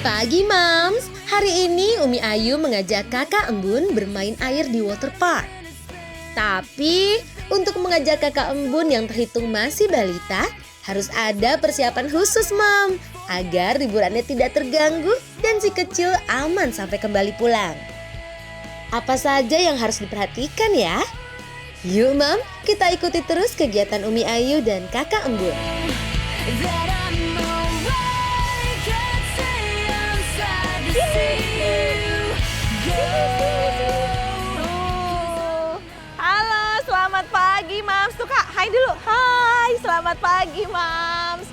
Pagi Moms, hari ini Umi Ayu mengajak kakak Embun bermain air di water park. Tapi untuk mengajak kakak Embun yang terhitung masih balita, harus ada persiapan khusus Mom, agar liburannya tidak terganggu dan si kecil aman sampai kembali pulang. Apa saja yang harus diperhatikan ya? Yuk Mom, kita ikuti terus kegiatan Umi Ayu dan kakak Embun. Halo, selamat pagi Mams. Tuh Kak, hai dulu. Hai, selamat pagi Mams.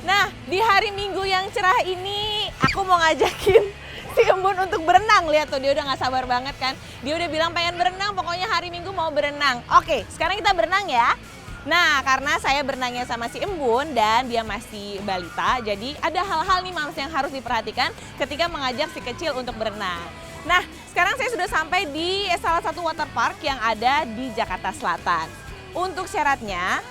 Nah, di hari Minggu yang cerah ini aku mau ngajakin si Embun untuk berenang. Lihat tuh, dia udah gak sabar banget kan. Dia udah bilang pengen berenang, pokoknya hari Minggu mau berenang. Oke, sekarang kita berenang ya. Nah, karena saya berenangnya sama si Embun dan dia masih balita, jadi ada hal-hal nih Mams yang harus diperhatikan ketika mengajak si kecil untuk berenang. Nah, sekarang saya sudah sampai di salah satu water park yang ada di Jakarta Selatan. Untuk syaratnya,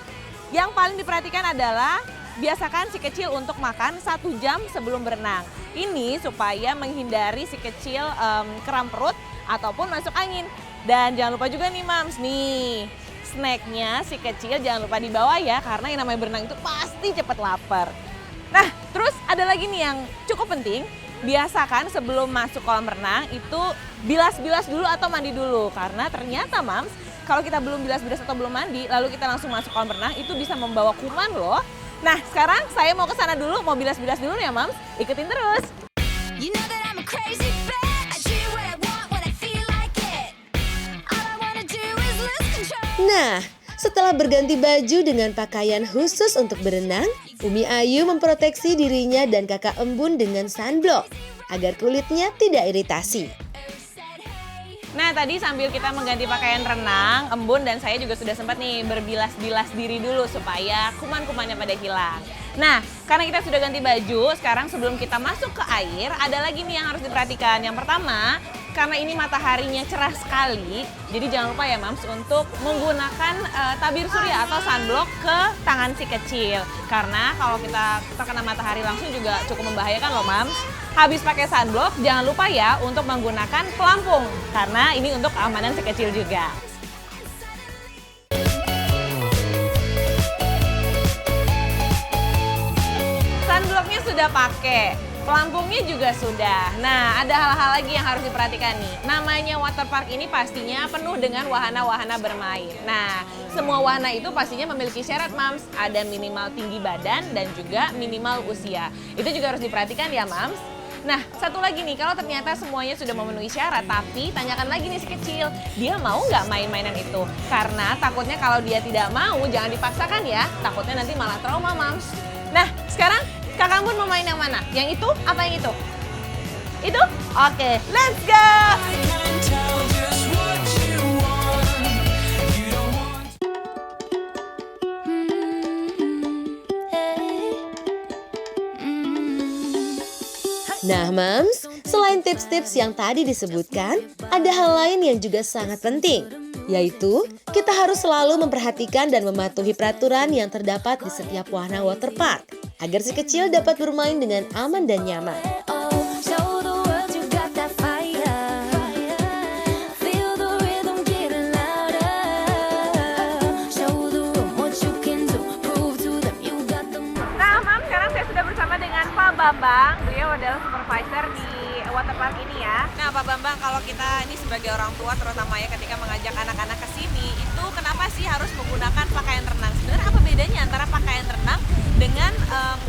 yang paling diperhatikan adalah biasakan si kecil untuk makan 1 jam sebelum berenang. Ini supaya menghindari si kecil kram perut ataupun masuk angin. Dan jangan lupa juga nih Mams, nih snacknya si kecil jangan lupa dibawa ya, karena yang namanya berenang itu pasti cepet lapar. Nah, terus ada lagi nih yang cukup penting. Biasakan sebelum masuk kolam renang itu bilas-bilas dulu atau mandi dulu. Karena ternyata Mams, kalau kita belum bilas-bilas atau belum mandi, lalu kita langsung masuk kolam renang, itu bisa membawa kuman loh. Nah, sekarang saya mau ke sana dulu, mau bilas-bilas dulu ya Mams. Ikutin terus. Nah, setelah berganti baju dengan pakaian khusus untuk berenang, Umi Ayu memproteksi dirinya dan kakak Embun dengan sunblock agar kulitnya tidak iritasi. Nah, tadi sambil kita mengganti pakaian renang, Embun dan saya juga sudah sempat nih berbilas-bilas diri dulu supaya kuman-kumannya pada hilang. Nah, karena kita sudah ganti baju, sekarang sebelum kita masuk ke air, ada lagi nih yang harus diperhatikan. Yang pertama, karena ini mataharinya cerah sekali, jadi jangan lupa ya Mams untuk menggunakan tabir surya atau sunblock ke tangan si kecil. Karena kalau kita terkena matahari langsung juga cukup membahayakan loh Mams. Habis pakai sunblock, jangan lupa ya untuk menggunakan pelampung, karena ini untuk keamanan si kecil juga. Sunblocknya sudah pakai, pelampungnya juga sudah. Nah, ada hal-hal lagi yang harus diperhatikan nih. Namanya water park ini pastinya penuh dengan wahana-wahana bermain. Nah, semua wahana itu pastinya memiliki syarat Mams. Ada minimal tinggi badan dan juga minimal usia. Itu juga harus diperhatikan ya Mams. Nah, satu lagi nih, kalau ternyata semuanya sudah memenuhi syarat, tapi tanyakan lagi nih si kecil, dia mau nggak main-mainan itu? Karena takutnya kalau dia tidak mau, jangan dipaksakan ya, takutnya nanti malah trauma Mams. Nah, sekarang kakak Embun mau main yang mana? Yang itu apa yang itu? Itu? Oke, let's go! Nah Moms, selain tips-tips yang tadi disebutkan, ada hal lain yang juga sangat penting, yaitu kita harus selalu memperhatikan dan mematuhi peraturan yang terdapat di setiap wahana water park, agar si kecil dapat bermain dengan aman dan nyaman. Nah, Mam, sekarang saya sudah bersama dengan Pak Bambang. Beliau adalah supervisor di water park ini ya. Nah, Pak Bambang, kalau kita ini sebagai orang tua terutama ya ketika mengajak anak-anak ke sini, itu kenapa sih harus menggunakan pakaian renang? Sebenarnya apa bedanya antara pakaian renang dengan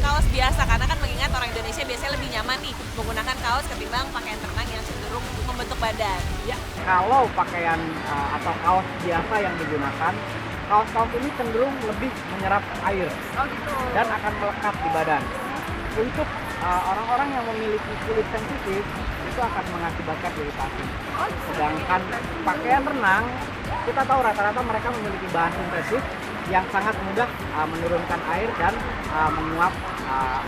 kaos biasa? Karena kan mengingat orang Indonesia biasanya lebih nyaman nih menggunakan kaos ketimbang pakaian renang yang cenderung membentuk badan. Ya, kalau pakaian atau kaos biasa yang digunakan, kaos-kaos ini cenderung lebih menyerap air Oh gitu. dan akan melekat di badan. Untuk orang-orang yang memiliki kulit sensitif, itu akan mengakibatkan iritasi. Sedangkan pakaian renang, kita tahu rata-rata mereka memiliki bahan sintetis yang sangat mudah menurunkan air dan menguap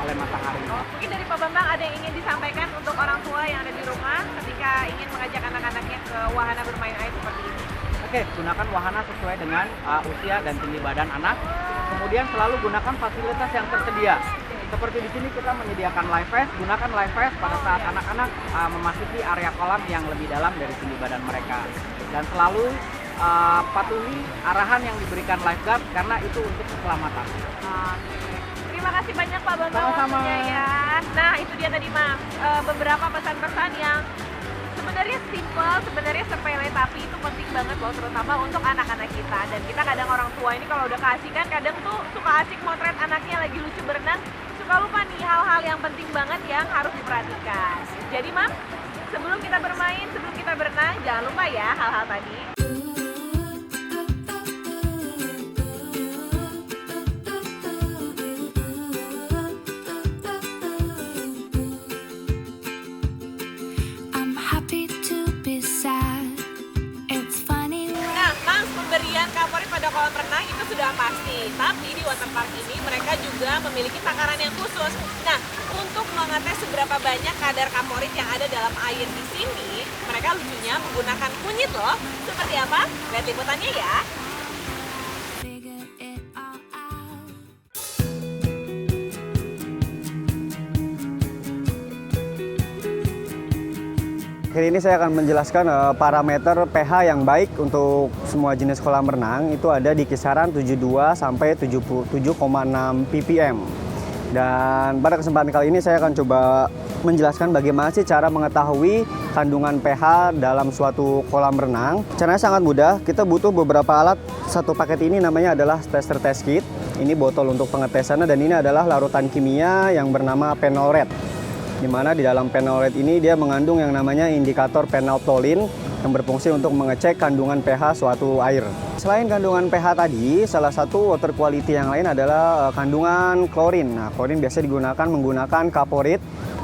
oleh matahari. Mungkin dari Pak Bambang ada yang ingin disampaikan untuk orang tua yang ada di rumah ketika ingin mengajak anak-anaknya ke wahana bermain air seperti ini. Oke, gunakan wahana sesuai dengan usia dan tinggi badan anak. Kemudian selalu gunakan fasilitas yang tersedia. Seperti di sini kita menyediakan live vest, gunakan live vest pada saat anak-anak memasuki area kolam yang lebih dalam dari tinggi badan mereka. Dan selalu patuhi arahan yang diberikan lifeguard karena itu untuk keselamatan. Terima kasih banyak Pak Bambang Sama-sama. waktunya ya. Nah itu dia tadi Mam, beberapa pesan-pesan yang sebenarnya simple, sebenarnya sepele, tapi itu penting banget loh, terutama untuk anak-anak kita. Dan kita kadang orang tua ini kalau udah keasikan, kadang tuh suka asik motret anaknya lagi lucu berenang, suka lupa nih hal-hal yang penting banget yang harus diperhatikan. Jadi Mam, sebelum kita bermain, sebelum kita berenang, jangan lupa ya hal-hal tadi. I'm happy to be sad. It's funny. Nah, Mams, pemberian kaporit pada kolam renang itu sudah pasti. Tapi di waterpark ini mereka juga memiliki takaran yang khusus. Nah, untuk mengetes seberapa banyak kadar kaporit yang ada dalam air di sini, mereka lucunya menggunakan kunyit loh. Seperti apa? Lihat liputannya ya. Figure it all out. Kali ini saya akan menjelaskan parameter pH yang baik untuk semua jenis kolam renang itu ada di kisaran 72 sampai 77,6 ppm. Dan pada kesempatan kali ini saya akan coba menjelaskan bagaimana sih cara mengetahui kandungan pH dalam suatu kolam renang. Caranya sangat mudah, kita butuh beberapa alat. Satu paket ini namanya adalah tester test kit. Ini botol untuk pengetesannya dan ini adalah larutan kimia yang bernama phenol red. Di mana di dalam phenol red ini dia mengandung yang namanya indikator phenolphthalein yang berfungsi untuk mengecek kandungan pH suatu air. Selain kandungan pH tadi, salah satu water quality yang lain adalah kandungan klorin. Nah, klorin biasa digunakan menggunakan kaporit.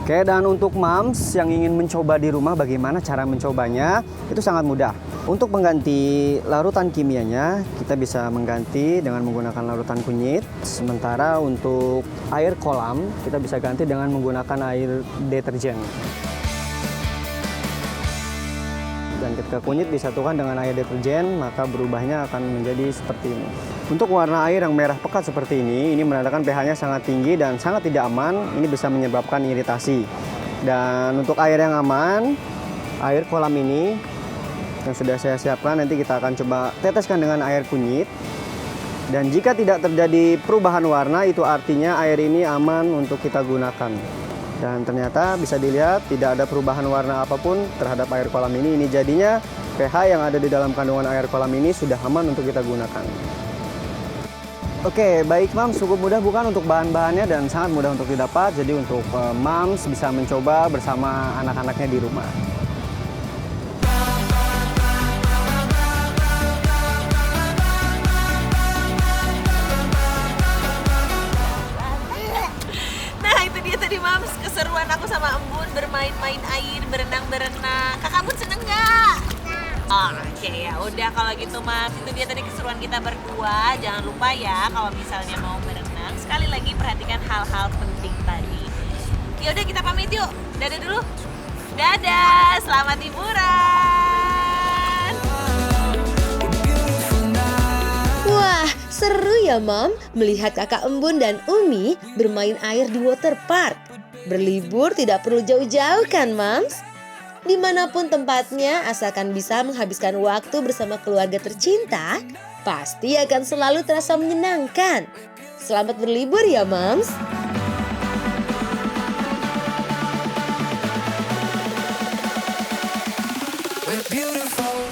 Oke, dan untuk Mams yang ingin mencoba di rumah, bagaimana cara mencobanya? Itu sangat mudah. Untuk mengganti larutan kimianya, kita bisa mengganti dengan menggunakan larutan kunyit. Sementara untuk air kolam, kita bisa ganti dengan menggunakan air deterjen. Dan ketika kunyit disatukan dengan air deterjen, maka berubahnya akan menjadi seperti ini. Untuk warna air yang merah pekat seperti ini menandakan pH-nya sangat tinggi dan sangat tidak aman. Ini bisa menyebabkan iritasi. Dan untuk air yang aman, air kolam ini yang sudah saya siapkan, nanti kita akan coba teteskan dengan air kunyit. Dan jika tidak terjadi perubahan warna, itu artinya air ini aman untuk kita gunakan. Dan ternyata bisa dilihat tidak ada perubahan warna apapun terhadap air kolam ini. Ini jadinya pH yang ada di dalam kandungan air kolam ini sudah aman untuk kita gunakan. Oke, baik Mams, cukup mudah bukan untuk bahan-bahannya dan sangat mudah untuk didapat. Jadi untuk Mams bisa mencoba bersama anak-anaknya di rumah. Nah itu dia tadi Mams, keseruan aku sama Embun bermain-main air, berenang-berenang. Kakak Embun seneng nggak? Oke ya udah kalau gitu Mams, itu dia tadi keseruan kita berdua. Jangan lupa ya kalau misalnya mau berenang, sekali lagi perhatikan hal-hal penting tadi. Ya udah kita pamit yuk. Dadah dulu. Dadah, selamat liburan. Wah, seru ya Mom melihat kakak Embun dan Umi bermain air di waterpark. Berlibur tidak perlu jauh-jauh kan Mams? Dimanapun tempatnya, asalkan bisa menghabiskan waktu bersama keluarga tercinta, pasti akan selalu terasa menyenangkan. Selamat berlibur ya Mams. We're beautiful.